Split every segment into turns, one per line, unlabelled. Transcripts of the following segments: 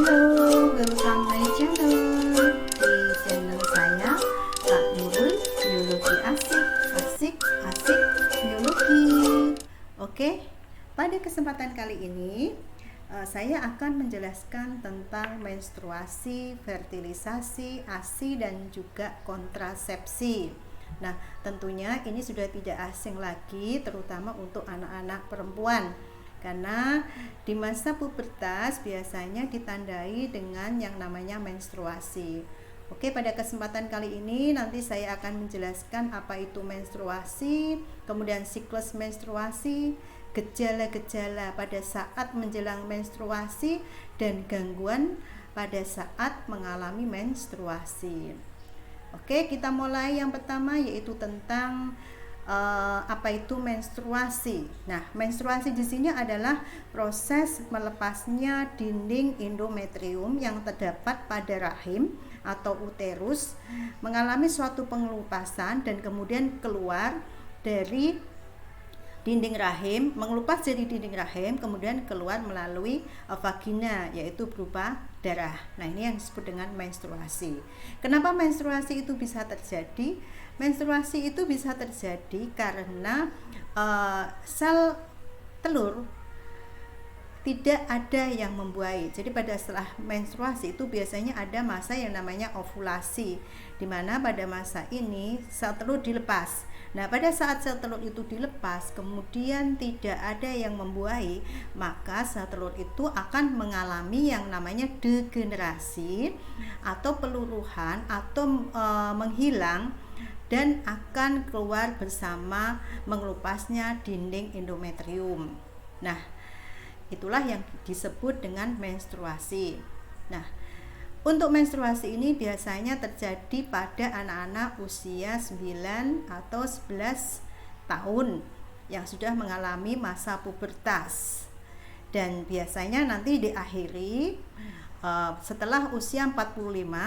Halo, welcome my channel. Di channel saya, Kak Nurul, Biologi Asik, Asik, Asik, Biologi. Oke, pada kesempatan kali ini saya akan menjelaskan tentang menstruasi, fertilisasi, ASI, dan juga kontrasepsi. Nah, tentunya ini sudah tidak asing lagi, terutama untuk anak-anak perempuan. Karena di masa pubertas biasanya ditandai dengan yang namanya menstruasi. Oke, pada kesempatan kali ini nanti saya akan menjelaskan apa itu menstruasi, kemudian siklus menstruasi, gejala-gejala pada saat menjelang menstruasi, dan gangguan pada saat mengalami menstruasi. Oke, kita mulai yang pertama yaitu tentang apa itu menstruasi. Nah, menstruasi di sini adalah proses melepasnya dinding endometrium yang terdapat pada rahim atau uterus mengalami suatu pengelupasan dan kemudian keluar dari dinding rahim, mengelupas dari dinding rahim, kemudian keluar melalui vagina, yaitu berupa darah. Nah, ini yang disebut dengan menstruasi. Kenapa menstruasi itu bisa terjadi? Menstruasi itu bisa terjadi karena sel telur tidak ada yang membuahi. Jadi pada setelah menstruasi itu biasanya ada masa yang namanya ovulasi, di mana pada masa ini sel telur dilepas. Nah, pada saat sel telur itu dilepas, kemudian tidak ada yang membuahi, maka sel telur itu akan mengalami yang namanya degenerasi atau peluruhan atau menghilang, dan akan keluar bersama mengelupasnya dinding endometrium. Nah, itulah yang disebut dengan menstruasi. Nah, untuk menstruasi ini biasanya terjadi pada anak-anak usia 9 atau 11 tahun yang sudah mengalami masa pubertas. Dan biasanya nanti diakhiri setelah usia 45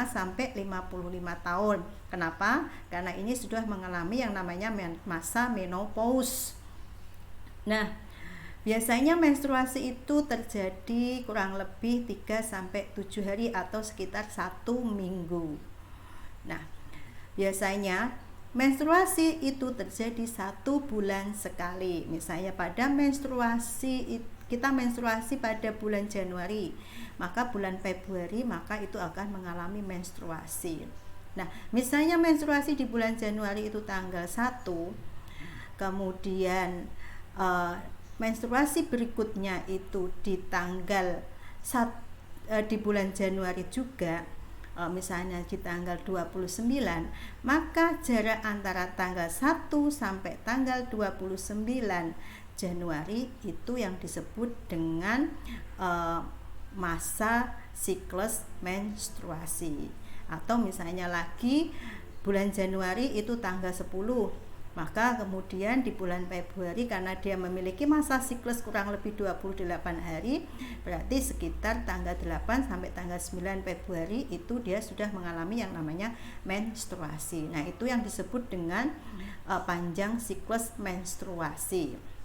sampai 55 tahun. Kenapa? Karena ini sudah mengalami yang namanya masa menopause. Nah, biasanya menstruasi itu terjadi kurang lebih 3 sampai 7 hari atau sekitar 1 minggu. Nah, biasanya menstruasi itu terjadi 1 bulan sekali. Misalnya pada kita menstruasi pada bulan Januari, maka bulan Februari maka itu akan mengalami menstruasi. Nah, misalnya menstruasi di bulan Januari itu tanggal 1, kemudian menstruasi berikutnya itu di tanggal di bulan Januari juga, misalnya di tanggal 29, maka jarak antara tanggal 1 sampai tanggal 29 Januari itu yang disebut dengan masa siklus menstruasi. Atau misalnya lagi bulan Januari itu tanggal 10, maka kemudian di bulan Februari karena dia memiliki masa siklus kurang lebih 28 hari, berarti sekitar tanggal 8 sampai tanggal 9 Februari itu dia sudah mengalami yang namanya menstruasi. Nah, itu yang disebut dengan panjang siklus menstruasi.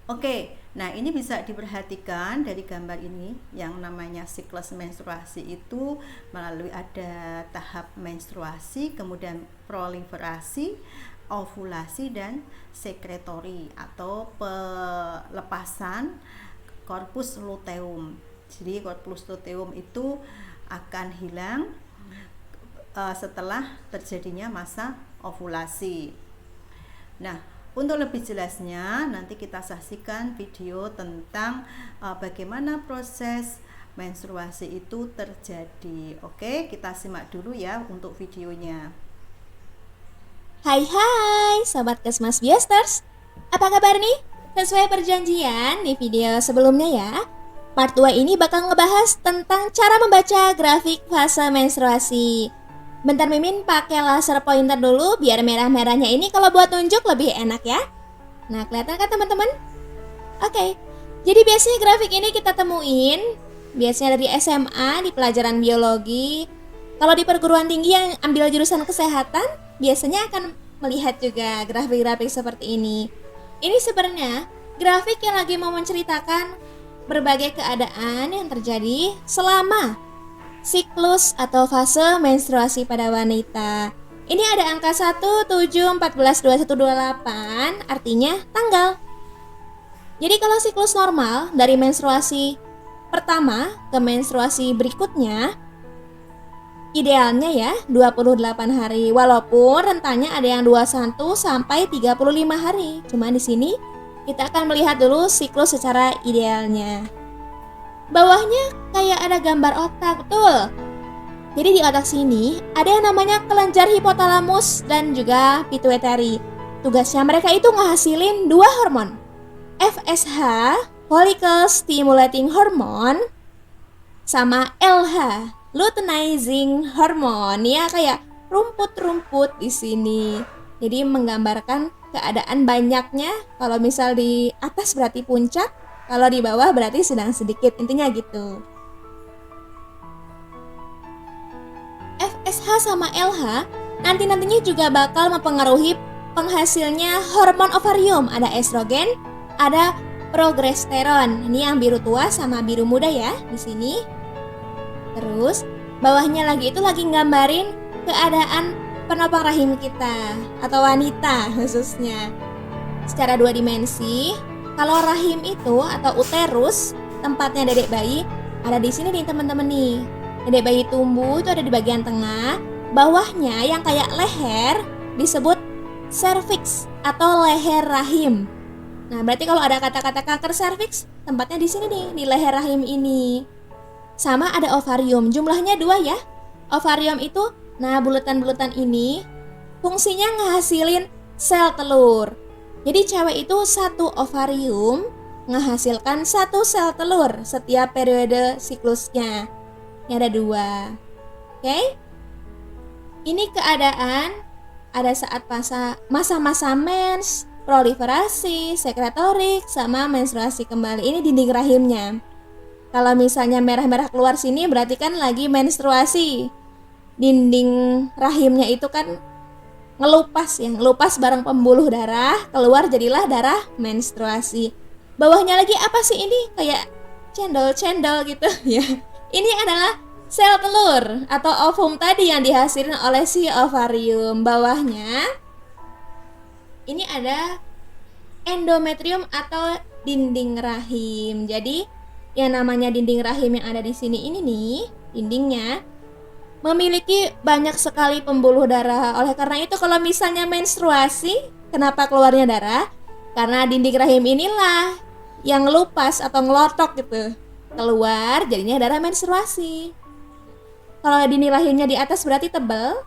Oke, nah ini bisa diperhatikan dari gambar ini, yang namanya siklus menstruasi itu melalui ada tahap menstruasi, kemudian proliferasi, ovulasi, dan sekretori atau pelepasan korpus luteum. Jadi korpus luteum itu akan hilang setelah terjadinya masa ovulasi. Nah, untuk lebih jelasnya nanti kita saksikan video tentang bagaimana proses menstruasi itu terjadi. Oke, kita simak dulu ya untuk videonya.
Hai Sobat Kesmas Biosters, apa kabar nih? Sesuai perjanjian di video sebelumnya ya, part 2 ini bakal ngebahas tentang cara membaca grafik fase menstruasi. Bentar Mimin pakai laser pointer dulu biar merah-merahnya ini kalau buat tunjuk lebih enak ya. Nah, kelihatan kan teman-teman? Oke, jadi biasanya grafik ini kita temuin biasanya dari SMA di pelajaran biologi. Kalau di perguruan tinggi yang ambil jurusan kesehatan, biasanya akan melihat juga grafik-grafik seperti ini. Ini sebenarnya grafik yang lagi mau menceritakan berbagai keadaan yang terjadi selama siklus atau fase menstruasi pada wanita. Ini ada angka 1, 7, 14, 21, 28, artinya tanggal. Jadi kalau siklus normal dari menstruasi pertama ke menstruasi berikutnya, idealnya ya 28 hari, walaupun rentannya ada yang 21 sampai 35 hari. Cuma di sini kita akan melihat dulu siklus secara idealnya. Bawahnya kayak ada gambar otak, betul. Jadi di otak sini ada yang namanya kelenjar hipotalamus dan juga pituitary. Tugasnya mereka itu ngehasilin dua hormon, FSH, follicle stimulating hormone, sama LH, luteinizing hormone. Ya kayak rumput-rumput di sini. Jadi menggambarkan keadaan banyaknya. Kalau misal di atas berarti puncak, kalau di bawah berarti sedang sedikit, intinya gitu. FSH sama LH nantinya juga bakal mempengaruhi penghasilnya hormon ovarium. Ada estrogen, ada progesteron. Ini yang biru tua sama biru muda ya di sini. Terus bawahnya lagi itu lagi nggambarin keadaan penopang rahim kita atau wanita khususnya secara dua dimensi. Kalau rahim itu atau uterus, tempatnya dedek bayi, ada di sini nih teman-teman nih. Dedek bayi tumbuh itu ada di bagian tengah. Bawahnya yang kayak leher disebut cervix atau leher rahim. Nah, berarti kalau ada kata-kata kanker cervix, tempatnya di sini nih, di leher rahim ini. Sama ada ovarium, jumlahnya 2 ya. Ovarium itu, nah bulatan-bulatan ini fungsinya ngehasilin sel telur. Jadi cewek itu satu ovarium menghasilkan satu sel telur setiap periode siklusnya. Ini ada 2. Oke? Ini keadaan ada saat masa-masa mens, proliferasi, sekretorik, sama menstruasi kembali. Ini dinding rahimnya. Kalau misalnya merah-merah keluar sini berarti kan lagi menstruasi. Dinding rahimnya itu kan ngelupas barang pembuluh darah, keluar jadilah darah menstruasi. Bawahnya lagi apa sih ini? Kayak cendol-cendol gitu ya. Ini adalah sel telur atau ovum tadi yang dihasilkan oleh si ovarium. Bawahnya ini ada endometrium atau dinding rahim. Jadi yang namanya dinding rahim yang ada di sini ini nih, dindingnya memiliki banyak sekali pembuluh darah. Oleh karena itu kalau misalnya menstruasi, kenapa keluarnya darah? Karena dinding rahim inilah yang ngelupas atau ngelotok gitu. Keluar jadinya darah menstruasi. Kalau dinding rahimnya di atas berarti tebal.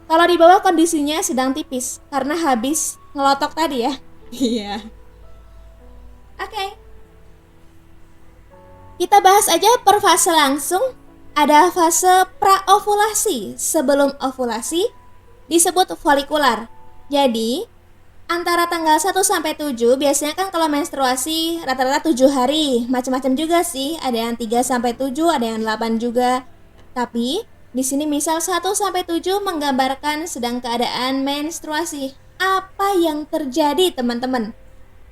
Kalau di bawah kondisinya sedang tipis karena habis ngelotok tadi ya. Iya. Oke. Kita bahas aja per fase langsung. Ada fase praovulasi. Sebelum ovulasi disebut folikular. Jadi antara tanggal 1 sampai 7 biasanya kan kalau menstruasi rata-rata 7 hari. Macam-macam juga sih. Ada yang 3 sampai 7, ada yang 8 juga. Tapi di sini misal 1 sampai 7 menggambarkan sedang keadaan menstruasi. Apa yang terjadi teman-teman?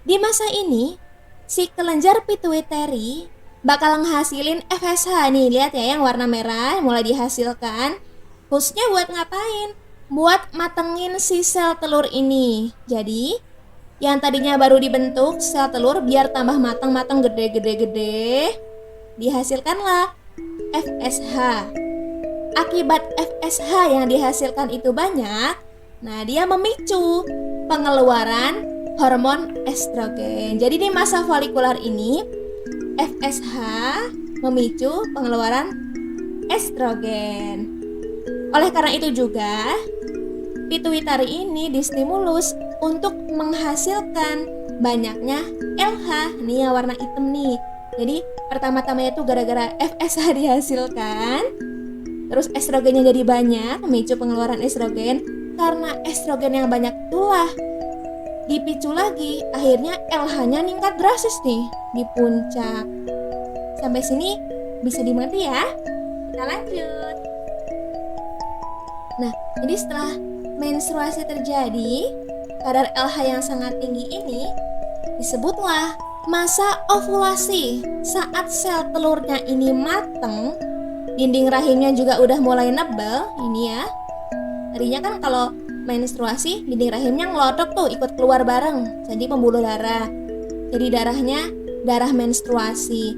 Di masa ini si kelenjar pituitary bakal ngehasilin FSH nih, lihat ya yang warna merah mulai dihasilkan. Khususnya buat ngapain? Buat matengin si sel telur ini. Jadi yang tadinya baru dibentuk sel telur biar tambah matang gede, dihasilkanlah FSH. Akibat FSH yang dihasilkan itu banyak, nah dia memicu pengeluaran hormon estrogen. Jadi di masa folikular ini FSH memicu pengeluaran estrogen. Oleh karena itu juga pituitary ini distimulus untuk menghasilkan banyaknya LH. Nih yang warna hitam nih. Jadi pertama-tama itu gara-gara FSH dihasilkan, terus estrogennya jadi banyak, memicu pengeluaran estrogen. Karena estrogen yang banyak itulah dipicu lagi, akhirnya LH-nya meningkat drastis nih di puncak. Sampai sini bisa dimengerti ya? Kita lanjut. Nah, jadi setelah menstruasi terjadi, kadar LH yang sangat tinggi ini disebutlah masa ovulasi. Saat sel telurnya ini mateng, dinding rahimnya juga udah mulai nebel. Ini ya, tadinya kan kalau menstruasi dinding rahimnya ngelotok tuh, ikut keluar bareng, jadi pembuluh darah. Jadi darahnya darah menstruasi.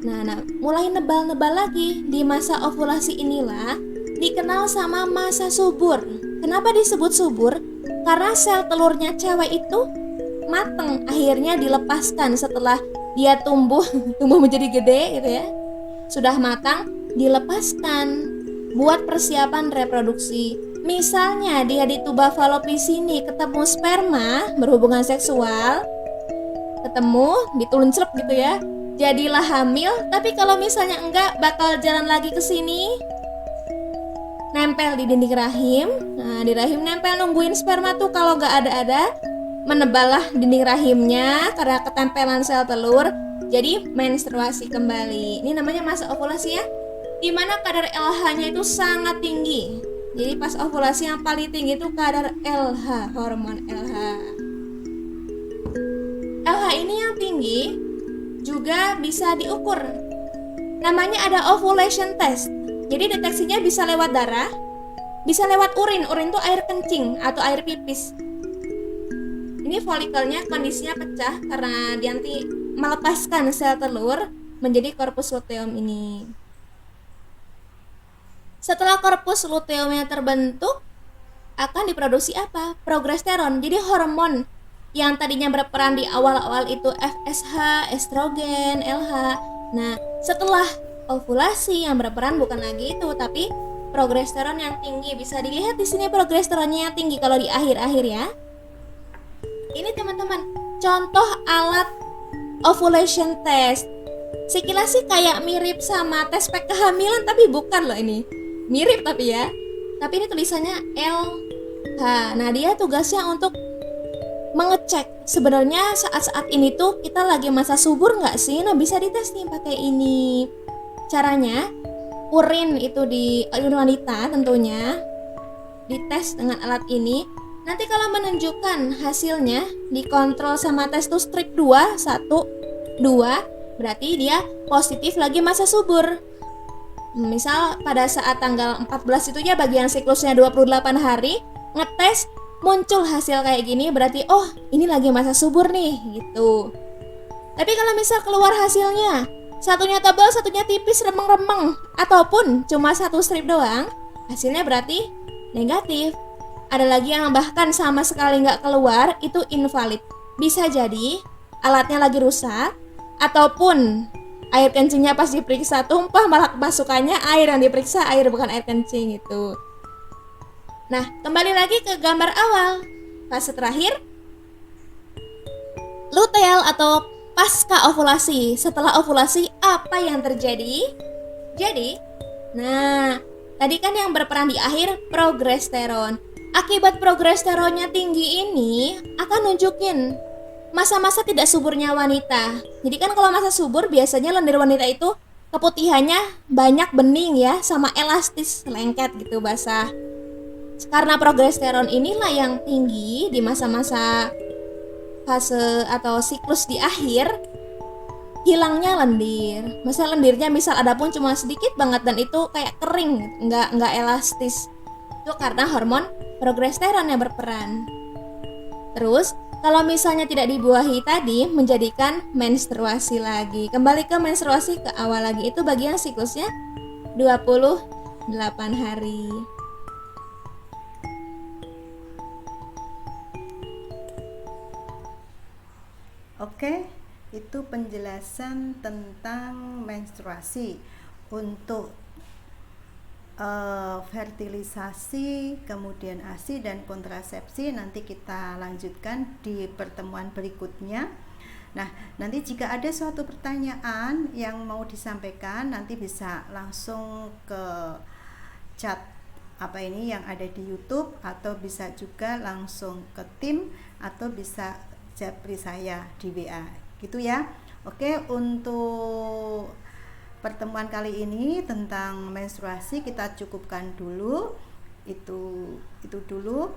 Nah, mulai nebal-nebal lagi. Di masa ovulasi inilah dikenal sama masa subur. Kenapa disebut subur? Karena sel telurnya cewek itu mateng, akhirnya dilepaskan setelah dia tumbuh menjadi gede gitu ya. Sudah matang, dilepaskan buat persiapan reproduksi. Misalnya dia di tuba falopis ini ketemu sperma, berhubungan seksual, ketemu, dituncep gitu ya, jadilah hamil. Tapi kalau misalnya enggak, bakal jalan lagi ke sini, nempel di dinding rahim. Nah, di rahim nempel nungguin sperma tuh. Kalau enggak ada, menebalah dinding rahimnya karena ketempelan sel telur, jadi menstruasi kembali. Ini namanya masa ovulasi ya, dimana kadar LH-nya itu sangat tinggi. Jadi pas ovulasi yang paling tinggi itu kadar LH, hormon LH. LH ini yang tinggi juga bisa diukur. Namanya ada ovulation test. Jadi deteksinya bisa lewat darah, bisa lewat urin. Urin itu air kencing atau air pipis. Ini folikelnya kondisinya pecah karena dia nanti melepaskan sel telur menjadi corpus luteum ini. Setelah corpus luteumnya terbentuk, akan diproduksi apa? Progesteron. Jadi hormon yang tadinya berperan di awal-awal itu FSH, estrogen, LH. Nah, setelah ovulasi yang berperan bukan lagi itu, tapi progesteron yang tinggi. Bisa dilihat di sini progesteronnya yang tinggi kalau di akhir-akhir ya. Ini teman-teman, contoh alat ovulation test. Sekilas sih kayak mirip sama tes pack kehamilan, tapi bukan loh ini. Mirip tapi ya. Tapi ini tulisannya LH. Nah, dia tugasnya untuk mengecek sebenarnya saat-saat ini tuh kita lagi masa subur nggak sih. Nah, bisa dites nih pakai ini. Caranya, urin itu di urin wanita tentunya dites dengan alat ini. Nanti kalau menunjukkan hasilnya dikontrol sama tes tuh strip 2, 1, 2, berarti dia positif lagi masa subur. Misal pada saat tanggal 14 itu ya bagian siklusnya 28 hari, ngetes muncul hasil kayak gini, berarti oh ini lagi masa subur nih gitu. Tapi kalau misal keluar hasilnya satunya tebal, satunya tipis, remeng-remeng, ataupun cuma satu strip doang, hasilnya berarti negatif. Ada lagi yang bahkan sama sekali nggak keluar, itu invalid. Bisa jadi alatnya lagi rusak, ataupun air kencingnya pas diperiksa tumpah, malah masukannya air yang diperiksa air bukan air kencing itu. Nah, kembali lagi ke gambar awal. Fase terakhir, luteal atau pasca ovulasi. Setelah ovulasi apa yang terjadi? Jadi, nah, tadi kan yang berperan di akhir progesteron. Akibat progesteronnya tinggi ini akan nunjukin masa-masa tidak suburnya wanita. Jadi kan kalau masa subur biasanya lendir wanita itu keputihannya banyak, bening ya, sama elastis, lengket gitu, basah. Karena progesteron inilah yang tinggi di masa-masa fase atau siklus di akhir, hilangnya lendir. Masa lendirnya misal ada pun cuma sedikit banget dan itu kayak kering, nggak elastis. Itu karena hormon progesteron yang berperan. Terus kalau misalnya tidak dibuahi tadi, menjadikan menstruasi lagi. Kembali ke menstruasi ke awal lagi, itu bagian siklusnya 28 hari.
Oke, itu penjelasan tentang menstruasi. Untuk fertilisasi, kemudian ASI dan kontrasepsi nanti kita lanjutkan di pertemuan berikutnya. Nah, nanti jika ada suatu pertanyaan yang mau disampaikan, nanti bisa langsung ke chat yang ada di YouTube, atau bisa juga langsung ke tim, atau bisa japri saya di WA gitu ya. Oke, untuk pertemuan kali ini tentang menstruasi kita cukupkan dulu. Itu dulu.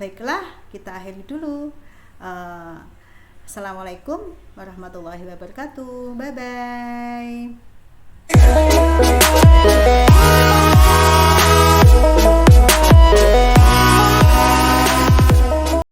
Baiklah, kita akhiri dulu. Assalamualaikum warahmatullahi wabarakatuh. Bye bye.